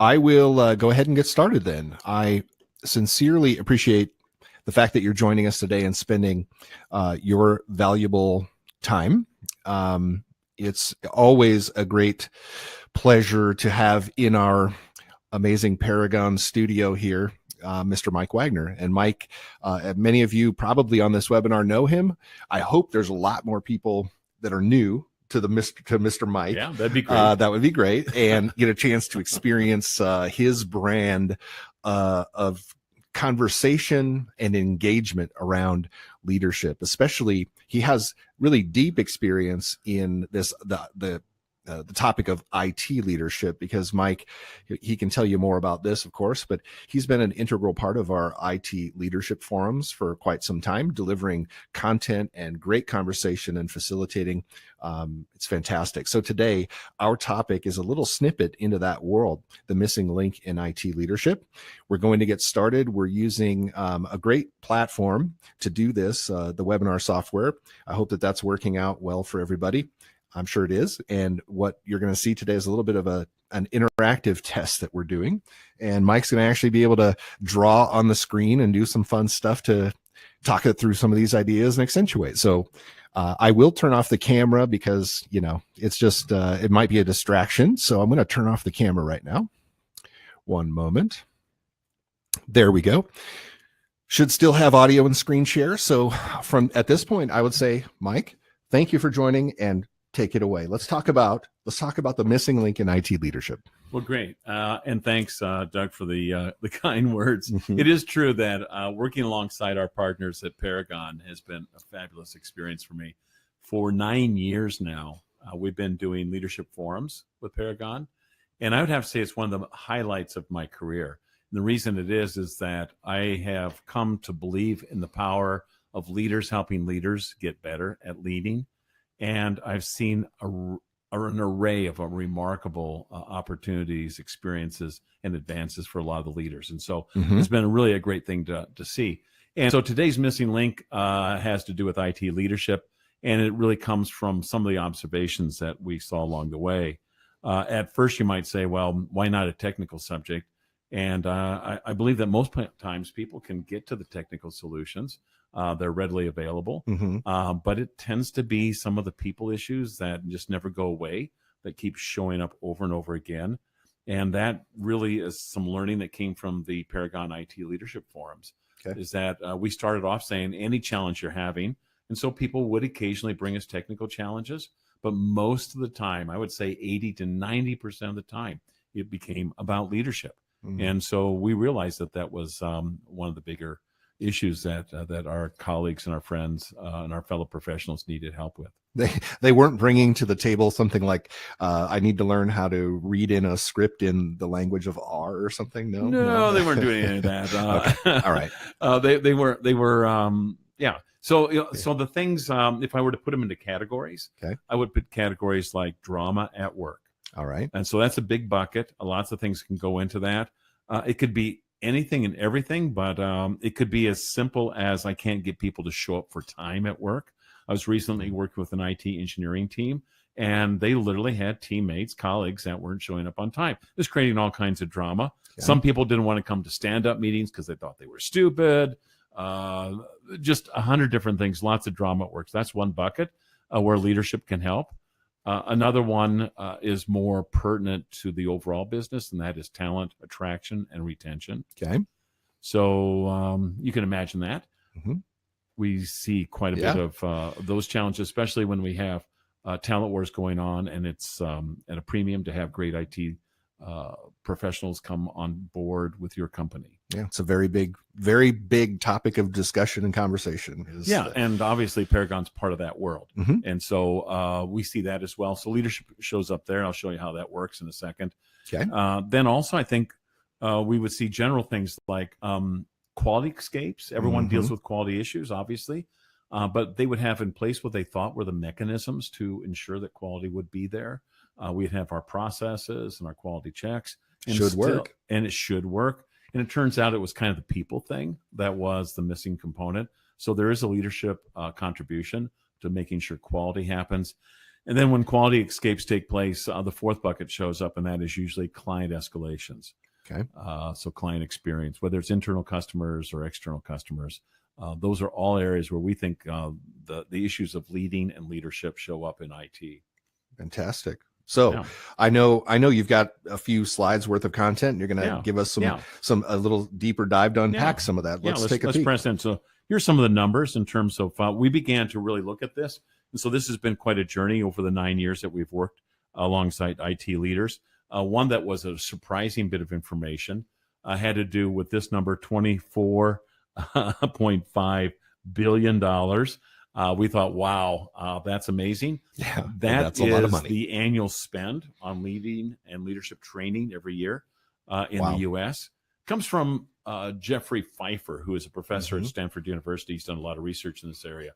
I will go ahead and get started then. I sincerely appreciate the fact that you're joining us today and spending your valuable time. It's always a great pleasure to have in our amazing Paragon studio here, Mr. Mike Wagner. And Mike, many of you probably on this webinar know him. I hope there's a lot more people that are new to Mr. Mike. Yeah, that'd be great. That would be great, and get a chance to experience his brand of conversation and engagement around leadership. Especially, he has really deep experience in the topic of IT leadership, because Mike, he can tell you more about this, of course, but he's been an integral part of our IT leadership forums for quite some time, delivering content and great conversation and facilitating. It's fantastic. So today, our topic is a little snippet into that world, the missing link in IT leadership. We're going to get started. We're using a great platform to do this, the webinar software. I hope that that's working out well for everybody. I'm sure it is. And what you're going to see today is a little bit of an interactive test that we're doing. And Mike's going to actually be able to draw on the screen and do some fun stuff to talk it through some of these ideas and accentuate. So I will turn off the camera because, it's just, it might be a distraction. So I'm going to turn off the camera right now. One moment. There we go. Should still have audio and screen share. So at this point, I would say, Mike, thank you for joining, and take it away. Let's talk about the missing link in IT leadership. Well, great. And thanks, Doug, for the kind words. Mm-hmm. It is true that working alongside our partners at Paragon has been a fabulous experience for me. For 9 years now, we've been doing leadership forums with Paragon. And I would have to say it's one of the highlights of my career. And the reason it is that I have come to believe in the power of leaders helping leaders get better at leading. And I've seen an array of remarkable opportunities, experiences, and advances for a lot of the leaders. And so It's been really a great thing to see. And so today's missing link has to do with IT leadership, and it really comes from some of the observations that we saw along the way. At first, you might say, well, why not a technical subject? And I believe that most times people can get to the technical solutions. They're readily available, but it tends to be some of the people issues that just never go away, that keep showing up over and over again. And that really is some learning that came from the Paragon IT leadership forums. Okay. Is that we started off saying any challenge you're having. And so people would occasionally bring us technical challenges, but most of the time, I would say 80 to 90% of the time, it became about leadership. And so we realized that was one of the bigger issues that our colleagues and our friends and our fellow professionals needed help with. They weren't bringing to the table something like, I need to learn how to read in a script in the language of R or something. No, they weren't doing any of that. Okay. All right. They were. Yeah. So so the things, if I were to put them into categories, okay, I would put categories like drama at work. All right. And so that's a big bucket. Lots of things can go into that. It could be anything and everything, but it could be as simple as I can't get people to show up for time at work. I was recently working with an IT engineering team, and they literally had teammates, colleagues that weren't showing up on time. It was creating all kinds of drama. Yeah. Some people didn't want to come to stand-up meetings because they thought they were stupid. Just 100 different things, lots of drama at work. So that's one bucket where leadership can help. Another one is more pertinent to the overall business, and that is talent attraction and retention. Okay. So you can imagine that. We see quite a bit of those challenges, especially when we have talent wars going on, and it's at a premium to have great IT professionals come on board with your company. Yeah, it's a very big topic of discussion and conversation. And obviously Paragon's part of that world. And so we see that as well. So leadership shows up there. I'll show you how that works in a second. Okay. Then also I think we would see general things like quality escapes. Everyone deals with quality issues, obviously. But they would have in place what they thought were the mechanisms to ensure that quality would be there. We'd have our processes and our quality checks. And it should work. And it turns out it was kind of the people thing that was the missing component. So there is a leadership contribution to making sure quality happens. And then when quality escapes take place, the fourth bucket shows up, and that is usually client escalations. Okay. So client experience, whether it's internal customers or external customers, those are all areas where we think the issues of leading and leadership show up in IT. Fantastic. So Yeah. I know you've got a few slides worth of content. You're going to give us a little deeper dive to unpack some of that. Let's take a peek. Press in. So here's some of the numbers in terms of we began to really look at this. And so this has been quite a journey over the 9 years that we've worked alongside IT leaders. One that was a surprising bit of information had to do with this number, $24.5 billion. We thought, wow, that's amazing. Yeah, that's a lot of money. The annual spend on leading and leadership training every year in the U.S. Comes from Jeffrey Pfeiffer, who is a professor at Stanford University. He's done a lot of research in this area.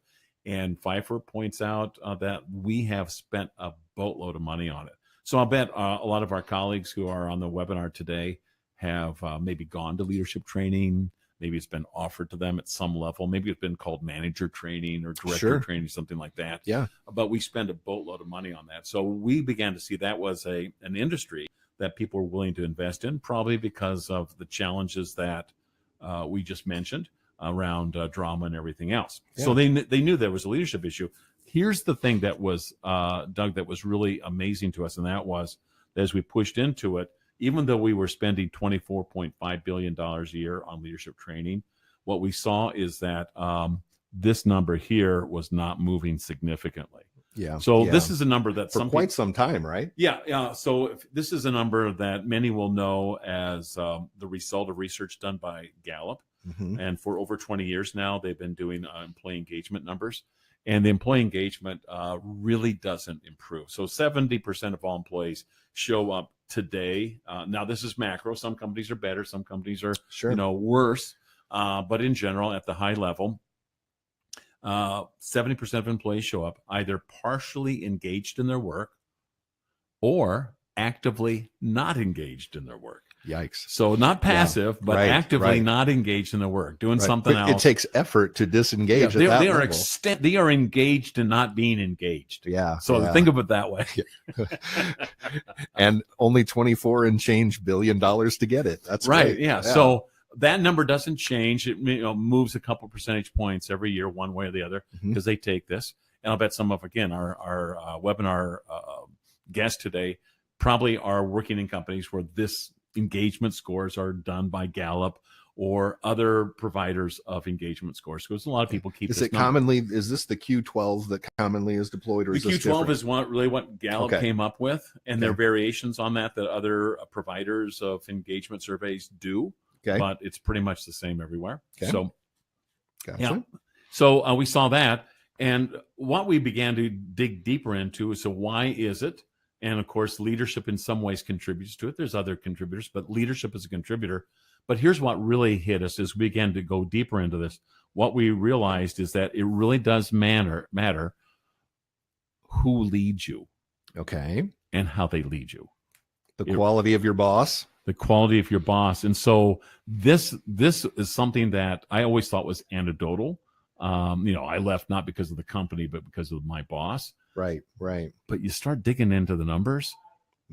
And Pfeiffer points out that we have spent a boatload of money on it. So I'll bet a lot of our colleagues who are on the webinar today have maybe gone to leadership training. Maybe it's been offered to them at some level. Maybe it's been called manager training or director training, something like that. Yeah. But we spend a boatload of money on that. So we began to see that was an industry that people were willing to invest in, probably because of the challenges that we just mentioned around drama and everything else. Yeah. So they knew there was a leadership issue. Here's the thing that was, Doug, that was really amazing to us, and that was as we pushed into it, even though we were spending $24.5 billion a year on leadership training, what we saw is that this number here was not moving significantly. Yeah. So this is a number that for quite some time, right? Yeah. So this is a number that many will know as the result of research done by Gallup. And for over 20 years now, they've been doing employee engagement numbers. And the employee engagement really doesn't improve. So 70% of all employees show up today. Now, this is macro. Some companies are better. Some companies are worse. But in general, at the high level, 70% of employees show up either partially engaged in their work or actively not engaged in their work. Yikes. So not passive, but actively not engaged in their work, doing something else. It takes effort to disengage at that level. They are engaged in not being engaged. Yeah. So think of it that way. And only 24 and change billion dollars to get it. That's right. Great. Yeah. So that number doesn't change. It moves a couple percentage points every year, one way or the other, because they take this. And I'll bet some of, again, our webinar guests today probably are working in companies where this engagement scores are done by Gallup or other providers of engagement scores. Because a lot of people keep is this the Q12 that commonly is deployed, or the is this Q12 different? is what Gallup came up with, and there are variations on that other providers of engagement surveys do. But it's pretty much the same everywhere. So so we saw that, and what we began to dig deeper into is, so why is it? And of course, leadership in some ways contributes to it. There's other contributors, but leadership is a contributor. But here's what really hit us as we began to go deeper into this. What we realized is that it really does matter who leads you. Okay. And how they lead you. The quality of your boss. The quality of your boss. And so this is something that I always thought was anecdotal. I left not because of the company, but because of my boss. Right. But you start digging into the numbers,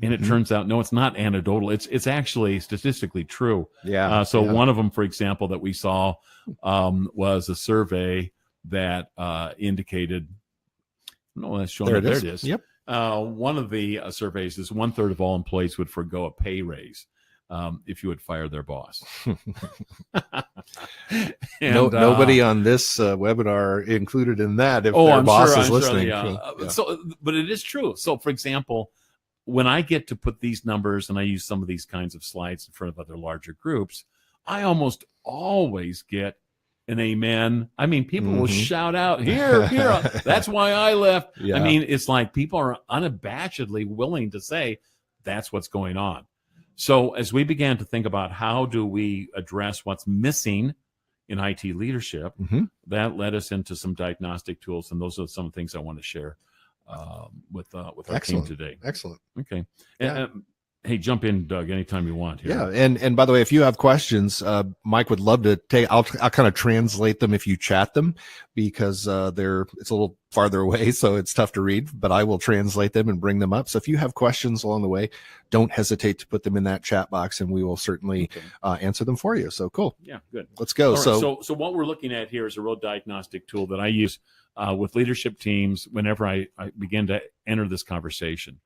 and it turns out, no, it's not anecdotal. It's actually statistically true. Yeah. One of them, for example, that we saw was a survey that indicated. No, that's showing. There it is. Yep. One of the surveys is 1/3 of all employees would forgo a pay raise if you would fire their boss. And, nobody on this webinar included in that if their boss is listening. But it is true. So, for example, when I get to put these numbers and I use some of these kinds of slides in front of other larger groups, I almost always get an amen. I mean, people will shout out, here, that's why I left. Yeah. I mean, it's like people are unabashedly willing to say that's what's going on. So as we began to think about how do we address what's missing in IT leadership, that led us into some diagnostic tools. And those are some things I want to share with our team today. Excellent. Okay. Yeah. Hey, jump in, Doug, anytime you want here. Yeah, and by the way, if you have questions, Mike would love to take. I'll kind of translate them if you chat them, because it's a little farther away, so it's tough to read. But I will translate them and bring them up. So if you have questions along the way, don't hesitate to put them in that chat box, and we will certainly answer them for you. So cool. Yeah, good. Let's go. All right, so what we're looking at here is a real diagnostic tool that I use with leadership teams whenever I begin to enter this conversation.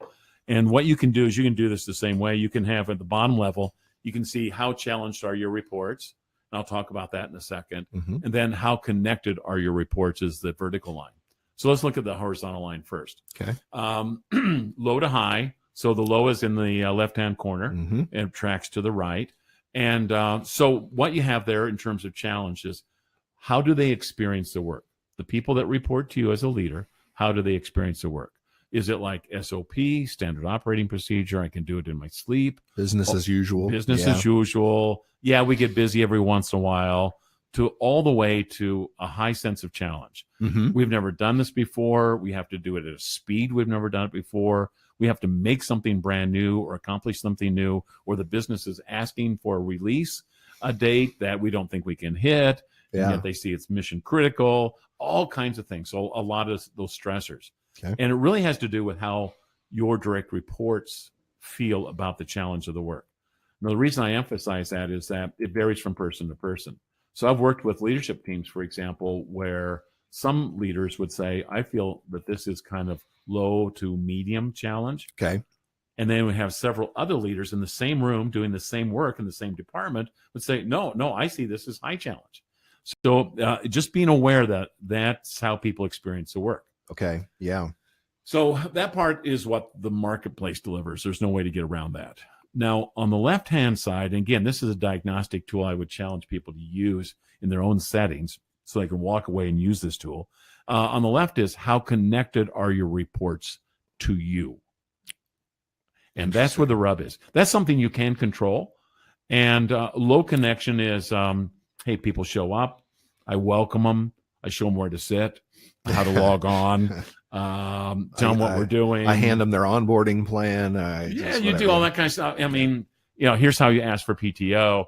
And what you can do is you can do this the same way. You can have at the bottom level, you can see how challenged are your reports. And I'll talk about that in a second. Mm-hmm. And then how connected are your reports is the vertical line. So let's look at the horizontal line first. Okay. Low to high. So the low is in the left-hand corner Mm-hmm. and tracks to the right. And so what you have there in terms of challenges, how do they experience the work? The people that report to you as a leader, how do they experience the work? Is it like SOP, standard operating procedure? I can do it in my sleep. Business as usual. Business as usual. Yeah, we get busy every once in a while, to all the way to a high sense of challenge. Mm-hmm. We've never done this before. We have to do it at a speed we've never done it before. We have to make something brand new or accomplish something new, or the business is asking for a release, a date that we don't think we can hit. Yeah. And yet they see it's mission critical, all kinds of things. So a lot of those stressors. Okay. And it really has to do with how your direct reports feel about the challenge of the work. Now, the reason I emphasize that is that it varies from person to person. So I've worked with leadership teams, for example, where some leaders would say, I feel that this is kind of low to medium challenge. Okay. And then we have several other leaders in the same room doing the same work in the same department would say, no, I see this as high challenge. So just being aware that that's how people experience the work. Okay. Yeah. So that part is what the marketplace delivers. There's no way to get around that. Now, on the left-hand side, and again, this is a diagnostic tool I would challenge people to use in their own settings so they can walk away and use this tool. On the left is how connected are your reports to you? And that's where the rub is. That's something you can control. And low connection is, hey, people show up. I welcome them. I show them where to sit, how to log on, tell them what we're doing. I hand them their onboarding plan. You do all that kind of stuff. I mean, here's how you ask for PTO.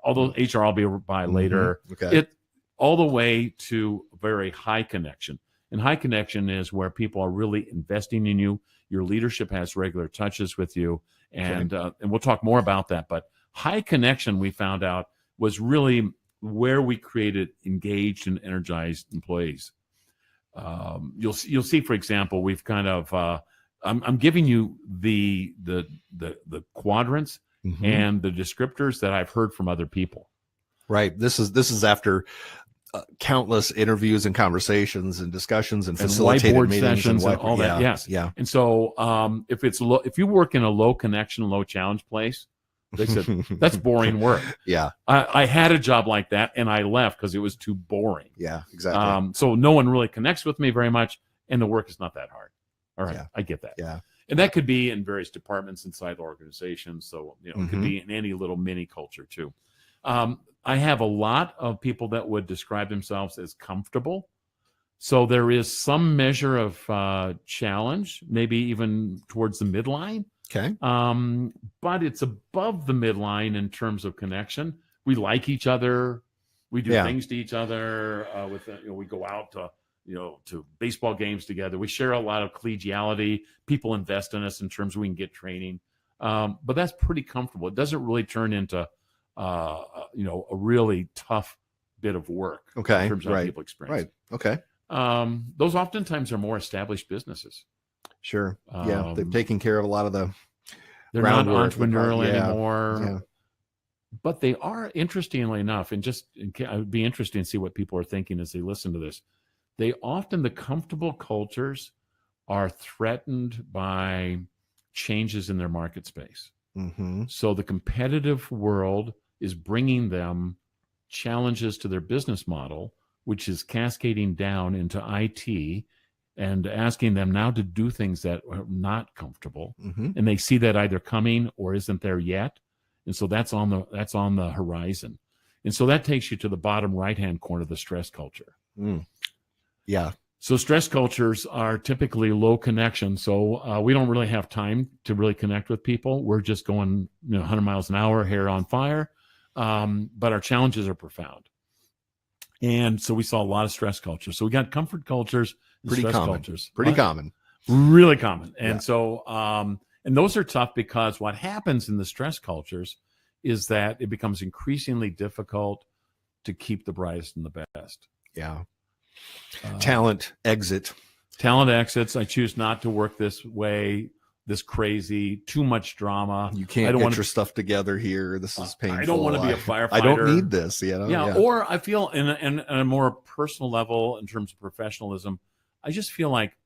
Although HR I'll be by later. Okay. All the way to very high connection. And high connection is where people are really investing in you. Your leadership has regular touches with you. And we'll talk more about that. But high connection, we found out, was really where we created engaged and energized employees. You'll see, for example, we've kind of I'm giving you the quadrants Mm-hmm. and the descriptors that I've heard from other people. Right. This is after countless interviews and conversations and discussions and facilitated whiteboard meetings sessions and all that. Yes. Yeah. And so if you work in a low connection, low challenge place, they said that's boring work. Yeah. I had a job like that and I left because it was too boring. Yeah, exactly. So no one really connects with me very much, and the work is not that hard. All right, Yeah. I get that. Yeah. And that could be in various departments inside the organization. So it could Mm-hmm. be in any little mini culture too. I have a lot of people that would describe themselves as comfortable. So there is some measure of challenge, maybe even towards the midline. Okay. But it's above the midline in terms of connection. We like each other. We do things to each other. We go out to baseball games together. We share a lot of collegiality. People invest in us in terms of we can get training. But that's pretty comfortable. It doesn't really turn into a really tough bit of work. Okay. In terms of how Right. people experience. Right. Okay. Those oftentimes are more established businesses. Sure. Yeah. They've taken care of a lot of the They're not groundwork, entrepreneurial yeah. anymore. Yeah. But they are, interestingly enough, and it would be interesting to see what people are thinking as they listen to this. The comfortable cultures are threatened by changes in their market space. Mm-hmm. So the competitive world is bringing them challenges to their business model, which is cascading down into IT and asking them now to do things that are not comfortable. Mm-hmm. And they see that either coming or isn't there yet. And so that's on the horizon. And so that takes you to the bottom right-hand corner of the stress culture. Mm. Yeah. So stress cultures are typically low connection. So we don't really have time to really connect with people. We're just going 100 miles an hour, hair on fire. But our challenges are profound. And so we saw a lot of stress cultures. So we got comfort cultures and Pretty stress common. cultures. Pretty common. Really common. And Yeah. so, and those are tough because what happens in the stress cultures is that it becomes increasingly difficult to keep the brightest and the best. Yeah. Talent exits. I choose not to work this way, this crazy, too much drama. You can't get your stuff together here. This is painful. I don't want to be a firefighter. I don't need this. Yeah. Or I feel in a more personal level, in terms of professionalism, I just feel like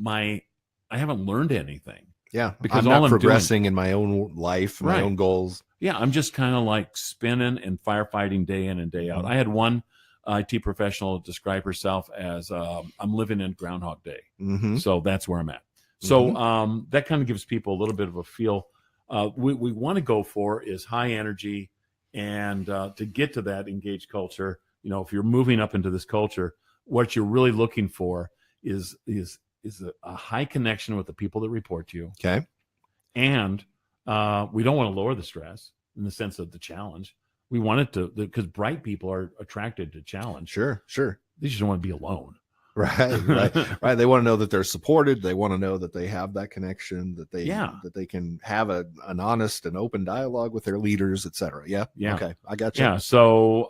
I haven't learned anything. Yeah. Because I'm all not I'm progressing in my own life, my own goals. Yeah. I'm just kind of like spinning and firefighting day in and day out. I had one IT professional describe herself as I'm living in Groundhog Day. So that's where I'm at. So that kind of gives people a little bit of a feel. We want to go for is high energy, and to get to that engaged culture, if you're moving up into this culture, what you're really looking for is a high connection with the people that report to you. Okay. And we don't want to lower the stress in the sense of the challenge. We want it to, because bright people are attracted to challenge. Sure. They just don't want to be alone. Right. They want to know that they're supported. They want to know that they have that connection, that they can have an honest and open dialogue with their leaders, etc. Yeah. Okay. I got you. Yeah. So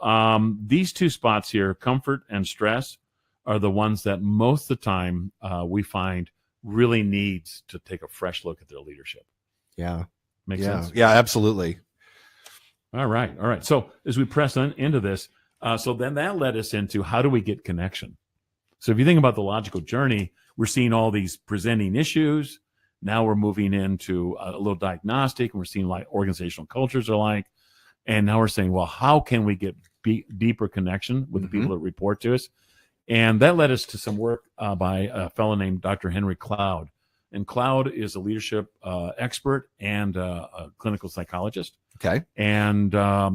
these two spots here, comfort and stress, are the ones that most of the time we find really needs to take a fresh look at their leadership. Yeah. Makes sense? Yeah, absolutely. All right. So as we press on into this, so then that led us into how do we get connection? So if you think about the logical journey, we're seeing all these presenting issues. Now we're moving into a little diagnostic, and we're seeing like organizational cultures are like. And now we're saying, well, how can we get deeper connection with the people that report to us? And that led us to some work by a fellow named Dr. Henry Cloud. And Cloud is a leadership expert and a clinical psychologist. Okay. And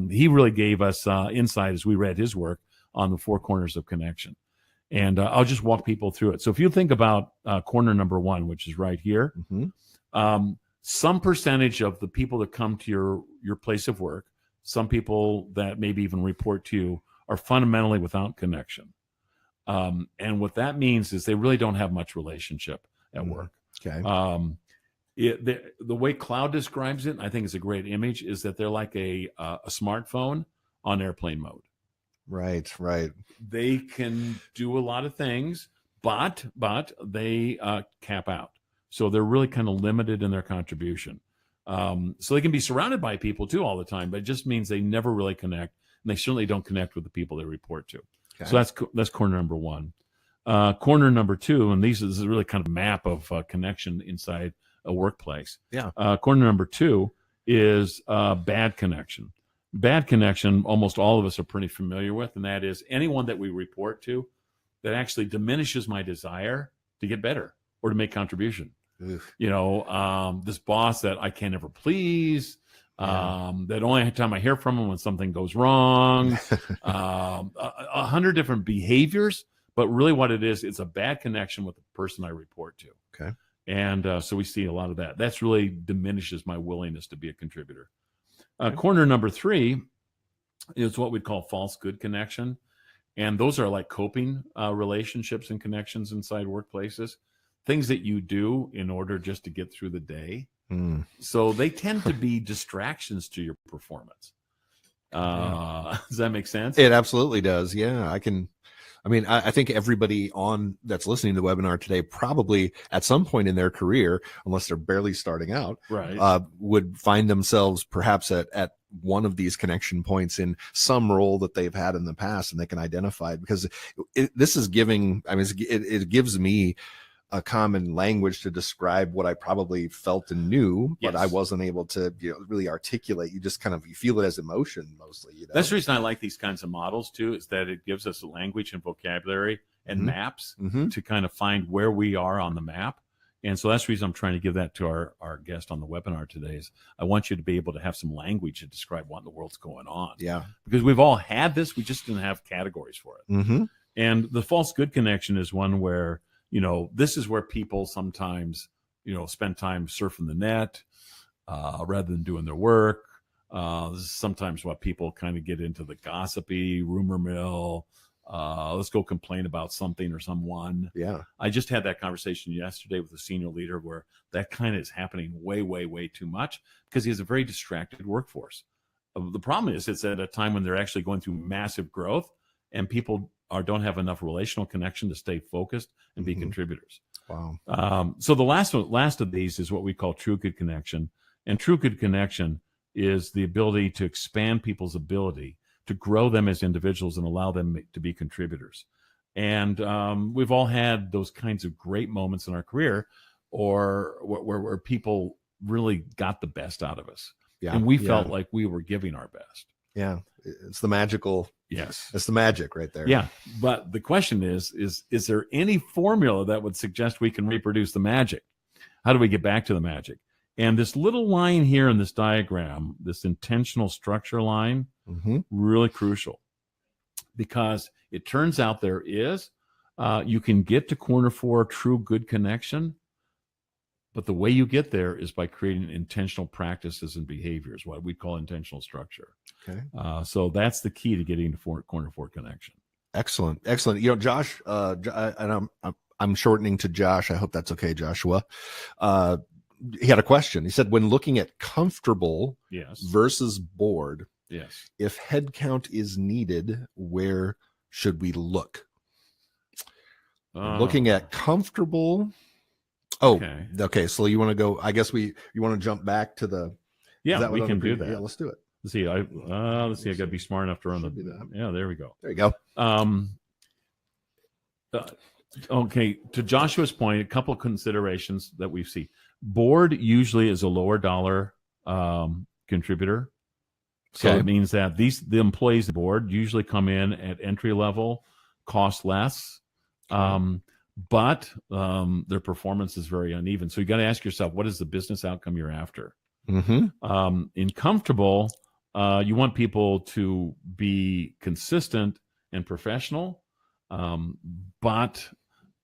he really gave us insight as we read his work on the 4 corners of connection. And I'll just walk people through it. So if you think about corner number 1, which is right here, some percentage of the people that come to your place of work, some people that maybe even report to you, are fundamentally without connection. And what that means is they really don't have much relationship at work. Okay. The way Cloud describes it, I think is a great image, is that they're like a smartphone on airplane mode. Right. They can do a lot of things, but they cap out. So they're really kind of limited in their contribution. So they can be surrounded by people too all the time, but it just means they never really connect, and they certainly don't connect with the people they report to. Okay. So that's corner number 1. Corner number 2, and this is really kind of a map of connection inside a workplace. Yeah. Corner number 2 is bad connection. Bad connection, almost all of us are pretty familiar with, and that is anyone that we report to that actually diminishes my desire to get better or to make contribution. Oof. This boss that I can't ever please, that only time I hear from him when something goes wrong, 100 different behaviors, but really what it is, it's a bad connection with the person I report to. Okay. And so we see a lot of that. That's really diminishes my willingness to be a contributor. Corner number 3 is what we'd call false good connection. And those are like coping relationships and connections inside workplaces, things that you do in order just to get through the day. So they tend to be distractions to your performance. Does that make sense? It absolutely does. Yeah, I think everybody that's listening to the webinar today probably at some point in their career, unless they're barely starting out, would find themselves perhaps at one of these connection points in some role that they've had in the past, and they can identify it because this is giving. It gives me a common language to describe what I probably felt and knew, but I wasn't able to really articulate. You just you feel it as emotion mostly. That's the reason I like these kinds of models too, is that it gives us a language and vocabulary and maps to kind of find where we are on the map. And so that's the reason I'm trying to give that to our guest on the webinar today, is I want you to be able to have some language to describe what in the world's going on. Yeah. Because we've all had this, we just didn't have categories for it. And the false good connection is one where, this is where people sometimes, spend time surfing the net rather than doing their work. This is sometimes what people kind of get into the gossipy rumor mill. Let's go complain about something or someone. Yeah. I just had that conversation yesterday with a senior leader where that kind of is happening way, way, way too much because he has a very distracted workforce. The problem is it's at a time when they're actually going through massive growth and people don't have enough relational connection to stay focused and be contributors. Wow. So the last of these is what we call true good connection. And true good connection is the ability to expand people's ability to grow them as individuals and allow them to be contributors. And we've all had those kinds of great moments in our career or where people really got the best out of us. Yeah. And we felt like we were giving our best. Yeah. It's the magical. Yes. It's the magic right there. Yeah. But the question is there any formula that would suggest we can reproduce the magic? How do we get back to the magic? And this little line here in this diagram, this intentional structure line, really crucial because it turns out there is, you can get to corner 4 true good connection, but the way you get there is by creating intentional practices and behaviors, what we call intentional structure. Okay. So that's the key to getting to corner 4 connection. Excellent. Josh, and I'm shortening to Josh. I hope that's okay, Joshua. He had a question. He said, when looking at comfortable versus bored, if head count is needed, where should we look? Looking at comfortable. Okay. So you want to go, I guess you want to jump back to the, we can do that. Yeah, let's do it. Let's see. I got to be smart enough to run there we go. There you go. Okay. To Joshua's point, a couple of considerations that we see. Board usually is a lower dollar contributor. So it means that the employees at board usually come in at entry level, cost less, but their performance is very uneven. So you got to ask yourself, what is the business outcome you're after? In comfortable, you want people to be consistent and professional, but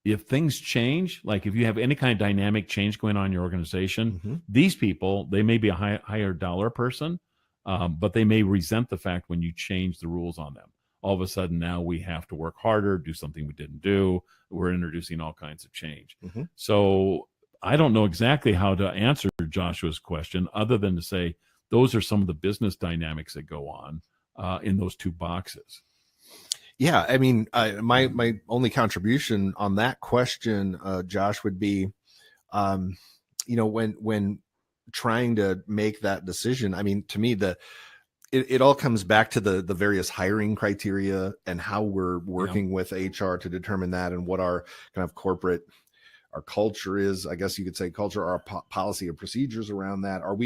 if things change, like if you have any kind of dynamic change going on in your organization, these people, they may be a higher dollar person, but they may resent the fact when you change the rules on them. All of a sudden, now we have to work harder, do something we didn't do. We're introducing all kinds of change. So I don't know exactly how to answer Joshua's question other than to say those are some of the business dynamics that go on in those two boxes. Yeah, I mean, my only contribution on that question, Josh, would be, when trying to make that decision, I mean, to me, it all comes back to the various hiring criteria and how we're working with HR to determine that and what our kind of our culture is. I guess you could say culture, our policy or procedures around that. Are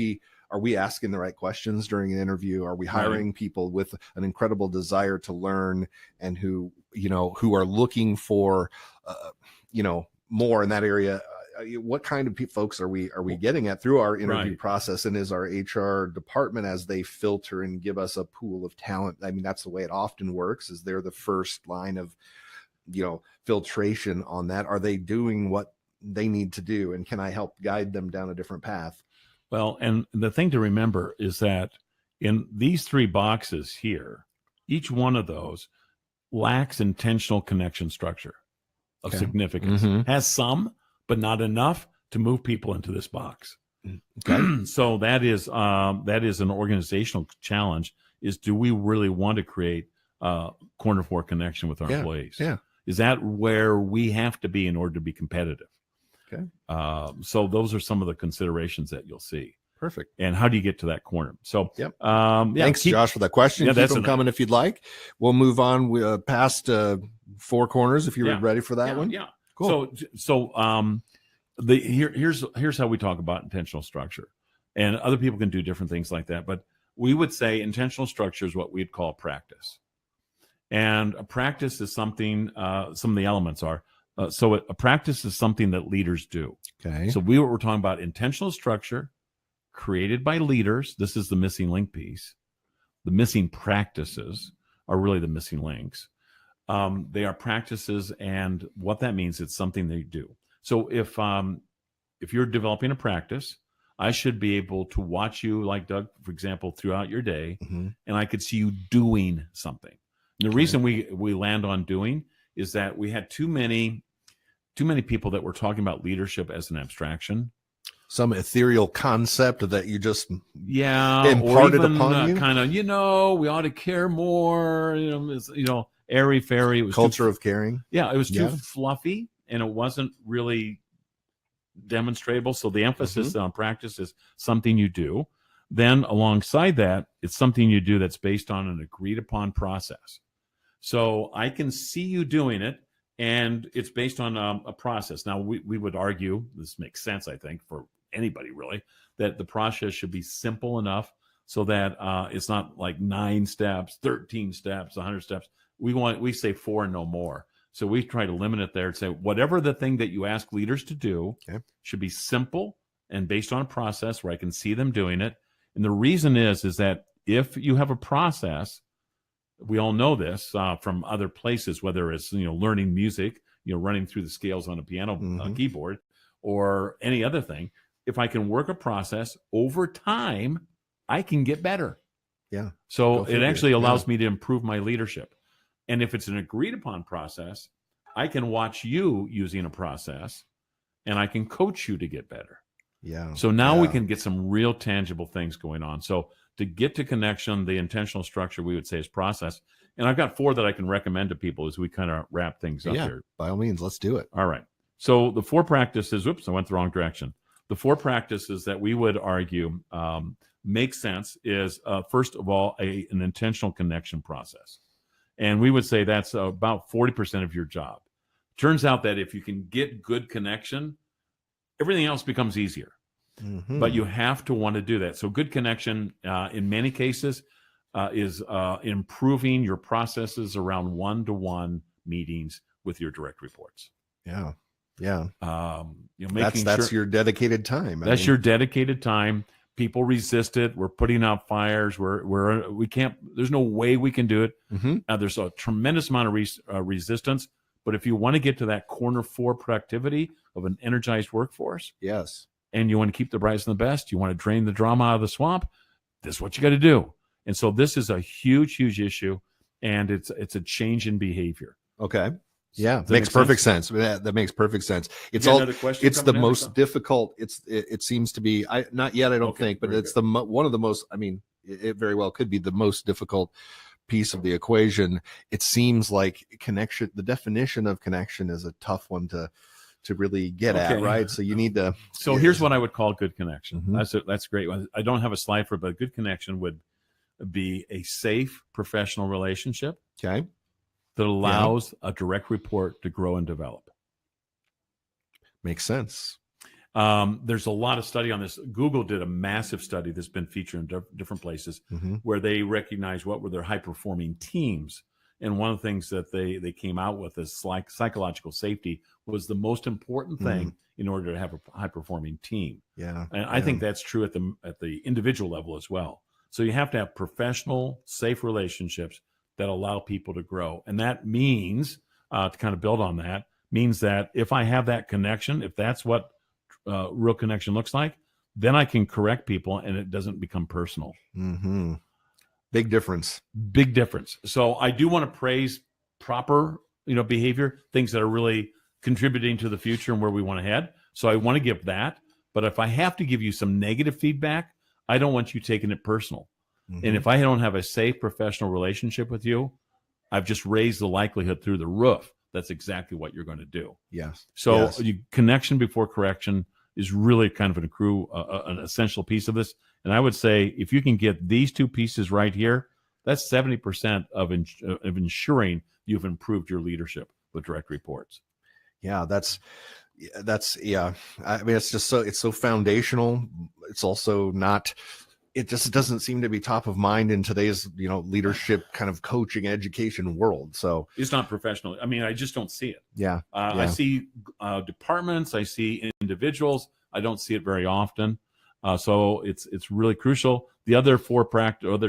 we asking the right questions during an interview? Are we hiring people with an incredible desire to learn and who are looking for, more in that area? What kind of folks are we getting at through our interview process? And is our HR department, as they filter and give us a pool of talent, I mean, that's the way it often works, is they're the first line of, filtration on that. Are they doing what they need to do? And can I help guide them down a different path? Well, and the thing to remember is that in these three boxes here, each one of those lacks intentional connection structure of significance. Has some, but not enough to move people into this box. So that is an organizational challenge, is do we really want to create corner 4 connection with our employees? Is that where we have to be in order to be competitive? So those are some of the considerations that you'll see. Perfect. And how do you get to that corner? So, thanks, Josh, for that question. Keep them coming if you'd like. We'll move on past 4 corners if you're ready for that one. Yeah. Cool. So here's how we talk about intentional structure, and other people can do different things like that. But we would say intentional structure is what we'd call practice, and a practice is something. Some of the elements are. So a practice is something that leaders do. Okay. So we're talking about intentional structure created by leaders. This is the missing link piece. The missing practices are really the missing links. They are practices, and what that means, it's something they do. So if you're developing a practice, I should be able to watch you, like Doug, for example, throughout your day, and I could see you doing something. And the reason we land on doing is that we had too many people that were talking about leadership as an abstraction, some ethereal concept that you just imparted or even, upon you. Kind of, we ought to care more. Airy fairy. It was culture of caring. Yeah, it was too fluffy, and it wasn't really demonstrable. So the emphasis on practice is something you do. Then alongside that, it's something you do that's based on an agreed upon process. So I can see you doing it, and it's based on a process. Now, we would argue, this makes sense, I think, for anybody really, that the process should be simple enough so that it's not like 9 steps, 13 steps, 100 steps. We say 4 and no more. So we try to limit it there and say whatever the thing that you ask leaders to do should be simple and based on a process where I can see them doing it. And the reason is that if you have a process, we all know this from other places, whether it's learning music, running through the scales on a piano keyboard, or any other thing. If I can work a process over time, I can get better. Yeah. So it actually allows me to improve my leadership. And if it's an agreed upon process, I can watch you using a process, and I can coach you to get better. Yeah. So now we can get some real tangible things going on. So to get to connection, the intentional structure we would say is process. And I've got 4 that I can recommend to people as we kind of wrap things up here. By all means, let's do it. All right. So the 4 practices, oops, I went the wrong direction. The 4 practices that we would argue make sense is, first of all, an intentional connection process. And we would say that's about 40% of your job. Turns out that if you can get good connection, everything else becomes easier. But you have to want to do that. So good connection, in many cases, is improving your processes around one-to-one meetings with your direct reports. Yeah. That's your dedicated time. That's your dedicated time. People resist it. We're putting out fires. We can't. There's no way we can do it. There's a tremendous amount of resistance. But if you want to get to that corner 4 productivity of an energized workforce, and you want to keep the brightest and the best, you want to drain the drama out of the swamp, this is what you got to do. And so this is a huge, huge issue, and it's a change in behavior. Okay. Yeah, makes perfect sense. That makes perfect sense. It's the most difficult. It seems to be. Not yet, I don't think, but it's one of the most. I mean, it very well could be the most difficult piece of the equation. It seems like connection. The definition of connection is a tough one to really get at, right? So you need to. So here's what I would call good connection. That's great. I don't have a slide for it, but a good connection would be a safe professional relationship. Okay. That allows a direct report to grow and develop. Makes sense. There's a lot of study on this. Google did a massive study that's been featured in different places where they recognized what were their high-performing teams. And one of the things that they came out with is like psychological safety was the most important thing in order to have a high-performing team. Yeah. And I think that's true at the individual level as well. So you have to have professional, safe relationships that allow people to grow. And that means, to kind of build on that, means that if I have that connection, if that's what real connection looks like, then I can correct people and it doesn't become personal. Big difference. Big difference. So I do want to praise proper, behavior, things that are really contributing to the future and where we want to head. So I want to give that. But if I have to give you some negative feedback, I don't want you taking it personal. And if I don't have a safe professional relationship with you, I've just raised the likelihood through the roof. That's exactly what you're going to do. Yes. So connection before correction is really kind of an essential piece of this. And I would say if you can get these 2 pieces right here, that's 70% of ensuring you've improved your leadership with direct reports. Yeah, that's I mean, it's so foundational. It's also not. It just doesn't seem to be top of mind in today's, leadership kind of coaching education world. So it's not professional. I mean, I just don't see it. Yeah. I see departments, I see individuals. I don't see it very often. So it's really crucial. The other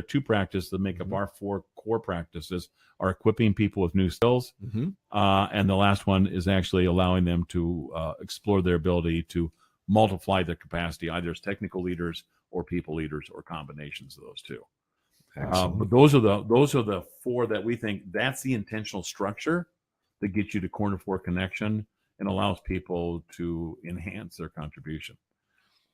two practices that make up our 4 core practices are equipping people with new skills, and the last one is actually allowing them to explore their ability to multiply their capacity, either as technical leaders or people leaders, or combinations of those two. But those are the 4 that we think that's the intentional structure that gets you to corner 4 connection and allows people to enhance their contribution.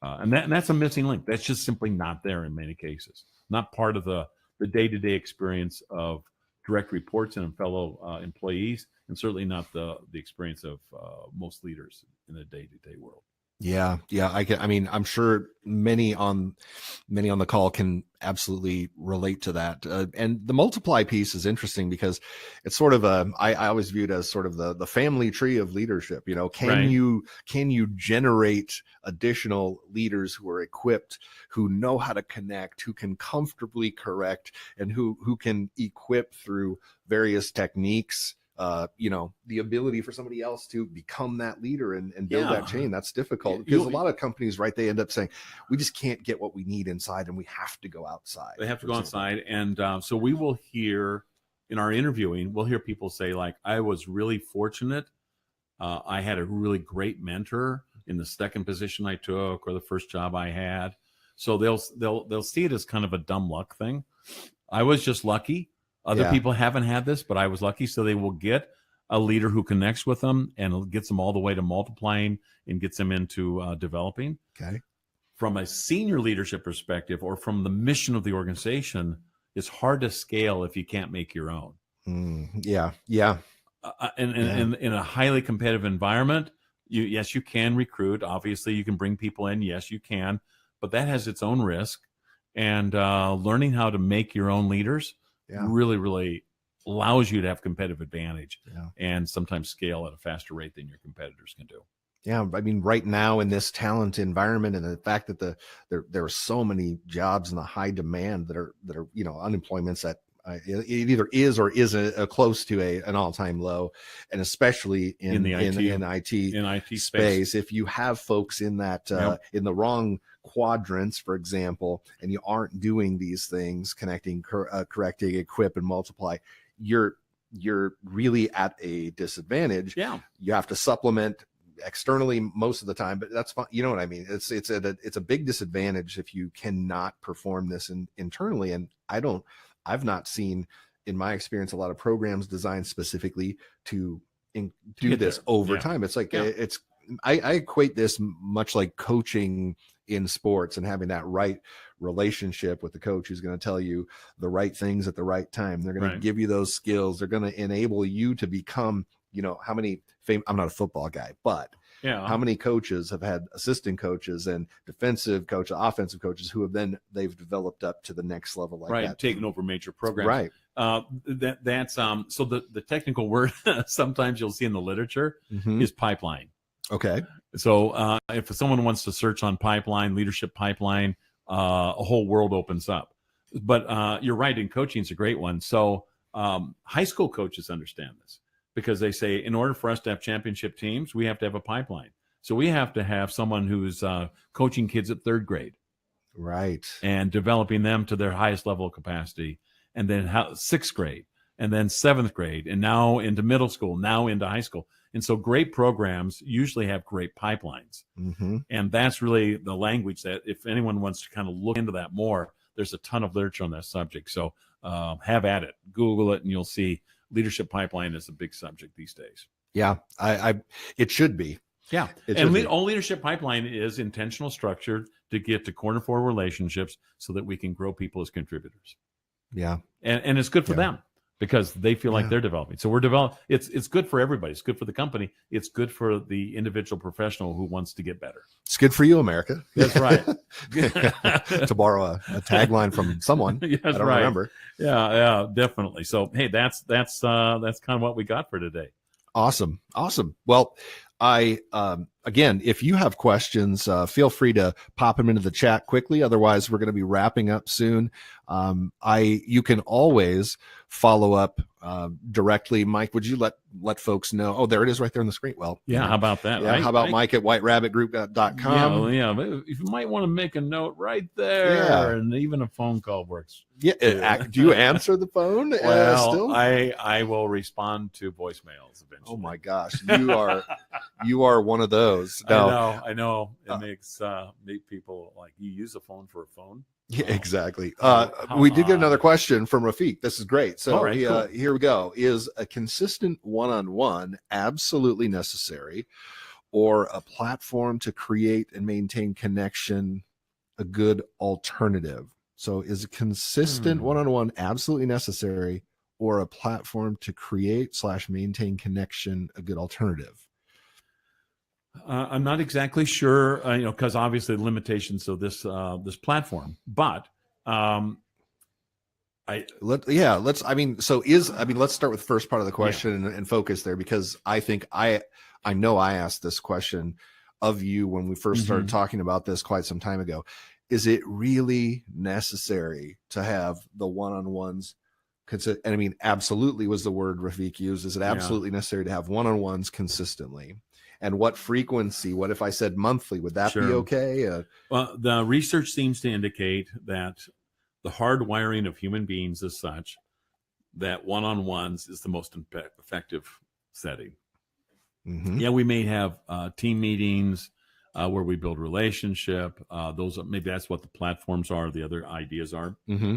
And that's a missing link. That's just simply not there in many cases. Not part of the day-to-day experience of direct reports and fellow employees, and certainly not the experience of most leaders in the day-to-day world. Yeah. I mean, I'm sure many on the call can absolutely relate to that. And the multiply piece is interesting because it's sort of I always view it as sort of the family tree of leadership. Can you generate additional leaders who are equipped, who know how to connect, who can comfortably correct, and who can equip through various techniques, the ability for somebody else to become that leader and build that chain. That's difficult because a lot of companies, right, they end up saying, we just can't get what we need inside and we have to go outside. They have to go outside. And so we will hear in our interviewing, we'll hear people say, like, I was really fortunate. I had a really great mentor in the second position I took or the first job I had. So they'll see it as kind of a dumb luck thing. I was just lucky. Other people haven't had this, but I was lucky. So they will get a leader who connects with them and gets them all the way to multiplying and gets them into developing. Okay. From a senior leadership perspective or from the mission of the organization, it's hard to scale if you can't make your own. Yeah. In a highly competitive environment, you can recruit. Obviously, you can bring people in. Yes, you can. But that has its own risk. And learning how to make your own leaders really, really allows you to have competitive advantage and sometimes scale at a faster rate than your competitors can do. Yeah, I mean, right now in this talent environment, and the fact that there are so many jobs in the high demand that are unemployment's at it either is or isn't close to an all-time low, and especially in the IT space. If you have folks in that in the wrong quadrants, for example, and you aren't doing these things, connecting, correcting, equip, and multiply, you're really at a disadvantage. You have to supplement externally most of the time, but that's fine. You know what I mean? It's a big disadvantage if you cannot perform this internally. And I've not seen, in my experience, a lot of programs designed specifically to do this over time. It's like I equate this much like coaching in sports and having that right relationship with the coach who's going to tell you the right things at the right time. They're going to give you those skills. They're going to enable you to become, how many I'm not a football guy, but how many coaches have had assistant coaches and defensive coaches, offensive coaches who they've developed up to the next level like that. Taking over major programs. That's so the technical word sometimes you'll see in the literature is pipeline. Okay. So if someone wants to search on pipeline, leadership pipeline, a whole world opens up. But you're right, in coaching is a great one. So high school coaches understand this because they say in order for us to have championship teams, we have to have a pipeline. So we have to have someone who's coaching kids at third grade. Right. And developing them to their highest level of capacity. And then sixth grade, and then seventh grade, and now into middle school, now into high school. And so great programs usually have great pipelines. And that's really the language that if anyone wants to kind of look into that more, there's a ton of literature on that subject. So have at it. Google it, and you'll see leadership pipeline is a big subject these days. Yeah, it should be. Yeah. And all leadership pipeline is intentional structure to get to corner four relationships so that we can grow people as contributors. Yeah. And it's good for them because they feel like they're developing. So we're developing. It's good for everybody. It's good for the company. It's good for the individual professional who wants to get better. It's good for you, America. That's right. To borrow a tagline from someone. I don't remember. Yeah, definitely. So, hey, that's kind of what we got for today. Awesome. Well, again, if you have questions, feel free to pop them into the chat quickly. Otherwise, we're going to be wrapping up soon. You can always follow up directly. Mike, would you let folks know? Oh, there it is right there on the screen. Well, Yeah, how about that? Yeah, right? how about Mike at whiterabbitgroup.com? Yeah, yeah. If you might want to make a note right there, and even a phone call works. Yeah, do you answer the phone? Well, still? I will respond to voicemails eventually. Oh my gosh, you are one of those. No, I know. It makes make people like, you use a phone for a phone. Yeah, exactly. How We did get odd. another question from Rafiq. This is great. So All right, cool. Here we go. Is a consistent one-on-one absolutely necessary, or a platform to create and maintain connection a good alternative? So is a consistent one-on-one absolutely necessary, or a platform to create / maintain connection a good alternative? I'm not exactly sure, because obviously the limitations of this platform. But let's start with the first part of the question and focus there, because I think I know I asked this question of you when we first started talking about this quite some time ago. Is it really necessary to have the one-on-ones? And I mean, absolutely was the word Rafiq used. Is it absolutely necessary to have one-on-ones consistently? And what frequency? What if I said monthly? Would that be okay? Well, the research seems to indicate that the hardwiring of human beings is such that one-on-ones is the most effective setting. Mm-hmm. Yeah, we may have team meetings where we build relationship. Maybe that's what the platforms are. The other ideas are. Mm-hmm.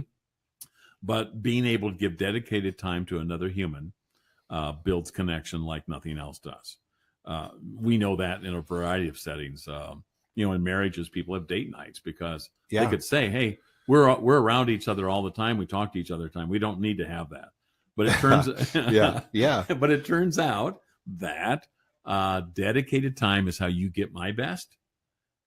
But being able to give dedicated time to another human builds connection like nothing else does. We know that in a variety of settings. In marriages, people have date nights because they could say, "Hey, we're around each other all the time. We talk to each other all the time. We don't need to have that." But it turns But it turns out that dedicated time is how you get my best,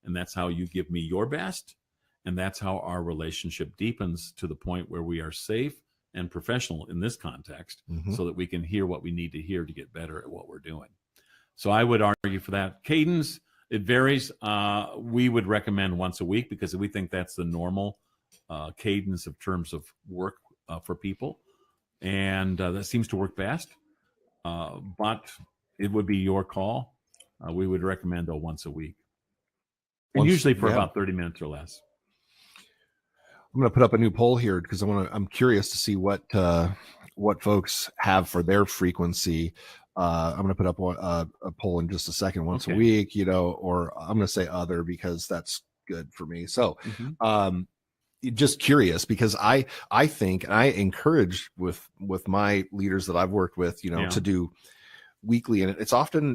and that's how you give me your best, and that's how our relationship deepens to the point where we are safe and professional in this context, so that we can hear what we need to hear to get better at what we're doing. So I would argue for that. Cadence, it varies. We would recommend once a week because we think that's the normal cadence of terms of work for people. And that seems to work best. But it would be your call. We would recommend once a week. And usually for about 30 minutes or less. I'm going to put up a new poll here because I'm curious to see what folks have for their frequency. I'm going to put up a poll in just a second, once a week, or I'm going to say other because that's good for me. So, just curious because I think, and I encourage with my leaders that I've worked with, to do weekly, and it's often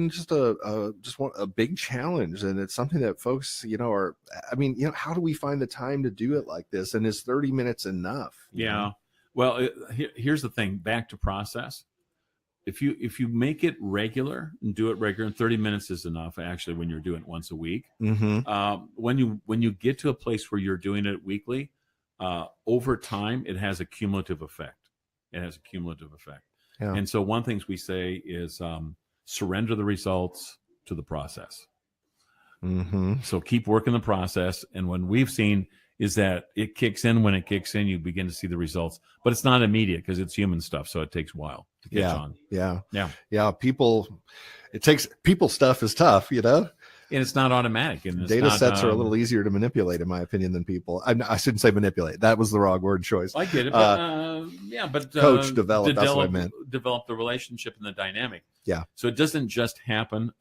just a big challenge, and it's something that folks, how do we find the time to do it like this? And is 30 minutes enough? Yeah. Well, here's the thing, back to process. If you make it regular and do it regular, 30 minutes is enough actually when you're doing it once a week. When you get to a place where you're doing it weekly, over time, it has a cumulative effect. Yeah. And so one thing we say is surrender the results to the process. So keep working the process. And when we've seen is that it kicks in. When it kicks in, you begin to see the results, but it's not immediate because it's human stuff. So it takes a while to catch on. Yeah. People stuff is tough, and it's not automatic. And data sets are a little easier to manipulate, in my opinion, than people. I shouldn't say manipulate. That was the wrong word choice. I get it. But coach, develop. That's what I meant. Develop the relationship and the dynamic. Yeah. So it doesn't just happen.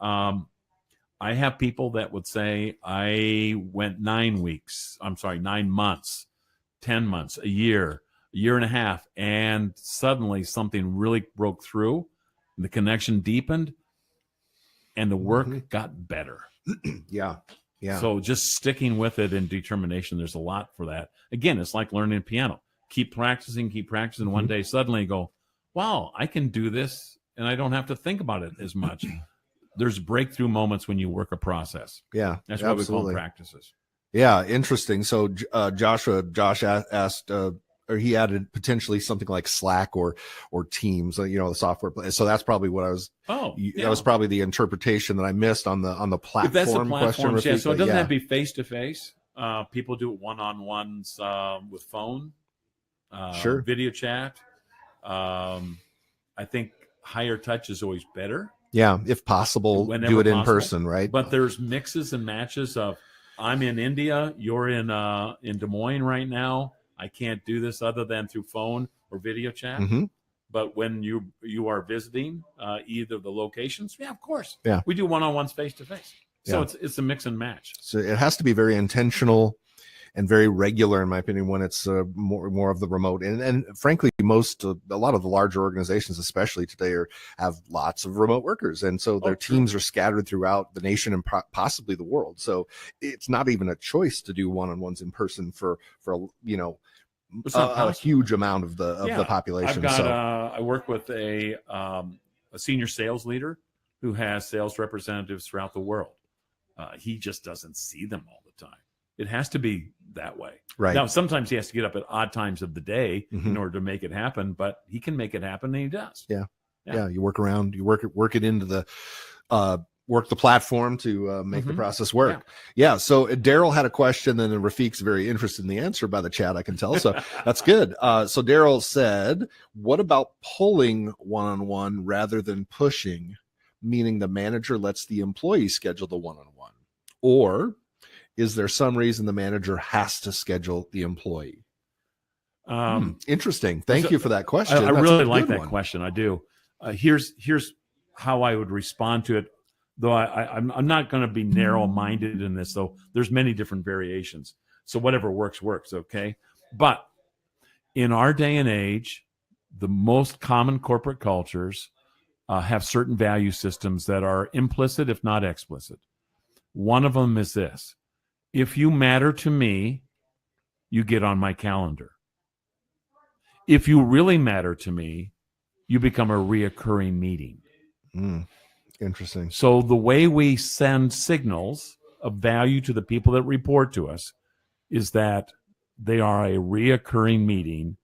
I have people that would say, I went 9 months, 10 months, a year and a half, and suddenly something really broke through, and the connection deepened, and the work got better. Yeah. So just sticking with it and determination, there's a lot for that. Again, it's like learning piano. Keep practicing. One day, suddenly you go, wow, I can do this, and I don't have to think about it as much. There's breakthrough moments when you work a process. Yeah, that's what we call practices. Yeah, interesting. So Josh asked, or he added potentially something like Slack or Teams, the software. So that's probably what I was. That was probably the interpretation that I missed on the platform. If that's the platform, question. So it doesn't have to be face to face. People do it one-on-ones with phone, video chat. I think higher touch is always better. Yeah, if possible, Whenever do it in possible. person, right? But there's mixes and matches of I'm in India, you're in Des Moines right now. I can't do this other than through phone or video chat. Mm-hmm. But when you are visiting either the locations, yeah, of course, Yeah, we do one-on-ones face to face. So Yeah. it's a mix and match. So it has to be very intentional and very regular, in my opinion, when it's more of the remote. And frankly, a lot of the larger organizations, especially today, have lots of remote workers, and so their teams are scattered throughout the nation and possibly the world. So it's not even a choice to do one-on-ones in person for a huge amount of the population. I work with a senior sales leader who has sales representatives throughout the world. He just doesn't see them all the time. It has to be that way. Right. Now, sometimes he has to get up at odd times of the day in order to make it happen, but he can make it happen, and he does. Yeah. You work it into the work the platform to make the process work. Yeah. So Daryl had a question, and then Rafiq's very interested in the answer by the chat, I can tell. So that's good. So Daryl said, what about pulling one-on-one rather than pushing, meaning the manager lets the employee schedule the one-on-one? Or is there some reason the manager has to schedule the employee? Interesting. Thank you for that question. I really like that question. I do. Here's how I would respond to it, though I'm not going to be narrow-minded in this, though. There's many different variations. So whatever works, okay? But in our day and age, the most common corporate cultures have certain value systems that are implicit, if not explicit. One of them is this: if you matter to me, you get on my calendar. If you really matter to me, you become a reoccurring meeting. Interesting. So the way we send signals of value to the people that report to us is that they are a reoccurring meeting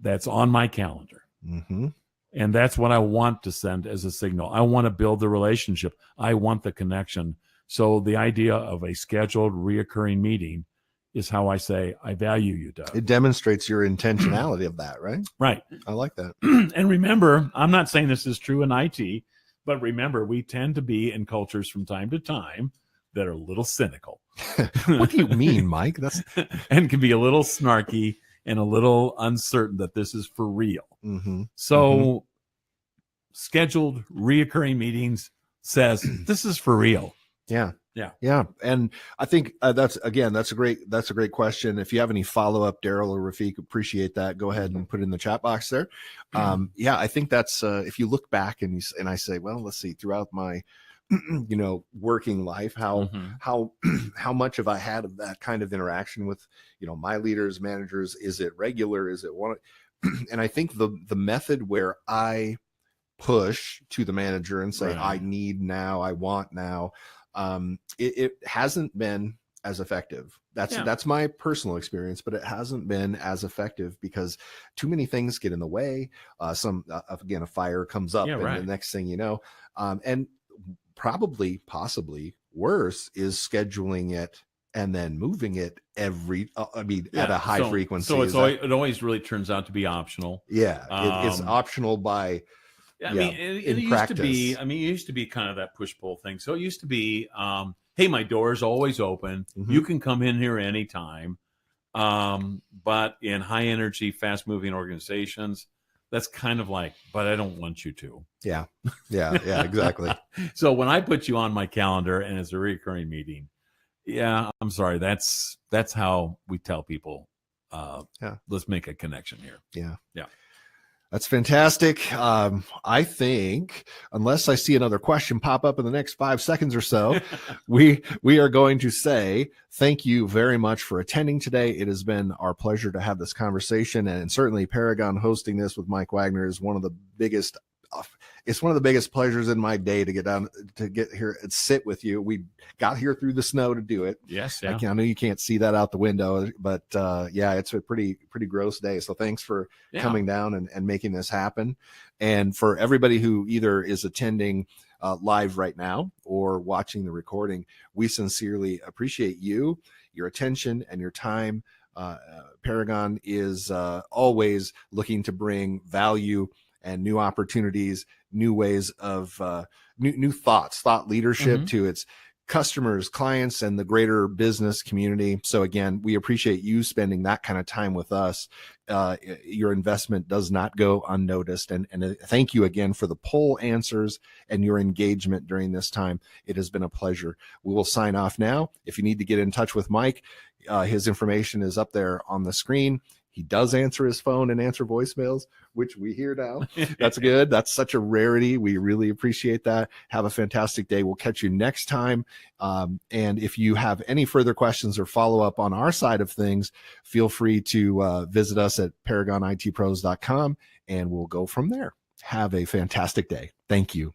that's on my calendar. And that's what I want to send as a signal. I want to build the relationship. I want the connection. So the idea of a scheduled reoccurring meeting is how I say, I value you, Doug. It demonstrates your intentionality of that, right? Right. I like that. And remember, I'm not saying this is true in IT, but remember, we tend to be in cultures from time to time that are a little cynical. What do you mean, Mike? And can be a little snarky and a little uncertain that this is for real. So scheduled reoccurring meetings says this is for real. Yeah. And I think that's a great question. If you have any follow-up, Daryl or Rafiq, appreciate that. Go ahead and put it in the chat box there. I think that's if you look back and I say, well, let's see, throughout my working life, how much have I had of that kind of interaction with my leaders, managers? Is it regular? Is it one? And I think the method where I push to the manager and say, I need now, I want now, it hasn't been as effective. That's my personal experience, but it hasn't been as effective because too many things get in the way. Again, a fire comes up, and the next thing you know, and possibly worse is scheduling it and then moving it at a high frequency. So it always really turns out to be optional. It's optional by. It used to be. It used to be kind of that push-pull thing. So it used to be, hey, my door's always open. You can come in here anytime. But in high-energy, fast-moving organizations, that's kind of like, but I don't want you to. Yeah, exactly. So when I put you on my calendar and it's a recurring meeting, I'm sorry. That's how we tell people, let's make a connection here. Yeah. That's fantastic. I think, unless I see another question pop up in the next 5 seconds or so, we are going to say thank you very much for attending today. It has been our pleasure to have this conversation, and certainly Paragon hosting this with Mike Wagner is one of the biggest. It's one of the biggest pleasures in my day to get here and sit with you. We got here through the snow to do it. Yes. I know you can't see that out the window, but it's a pretty gross day. So thanks for coming down and making this happen. And for everybody who either is attending live right now or watching the recording, we sincerely appreciate you, your attention and your time. Paragon is always looking to bring value and new opportunities, new ways of new thought leadership to its customers, clients, and the greater business community. So again, we appreciate you spending that kind of time with us. Your investment does not go unnoticed. And thank you again for the poll answers and your engagement during this time. It has been a pleasure. We will sign off now. If you need to get in touch with Mike, his information is up there on the screen. He does answer his phone and answer voicemails, which we hear now. That's good. That's such a rarity. We really appreciate that. Have a fantastic day. We'll catch you next time. And if you have any further questions or follow up on our side of things, feel free to visit us at paragonitpros.com, and we'll go from there. Have a fantastic day. Thank you.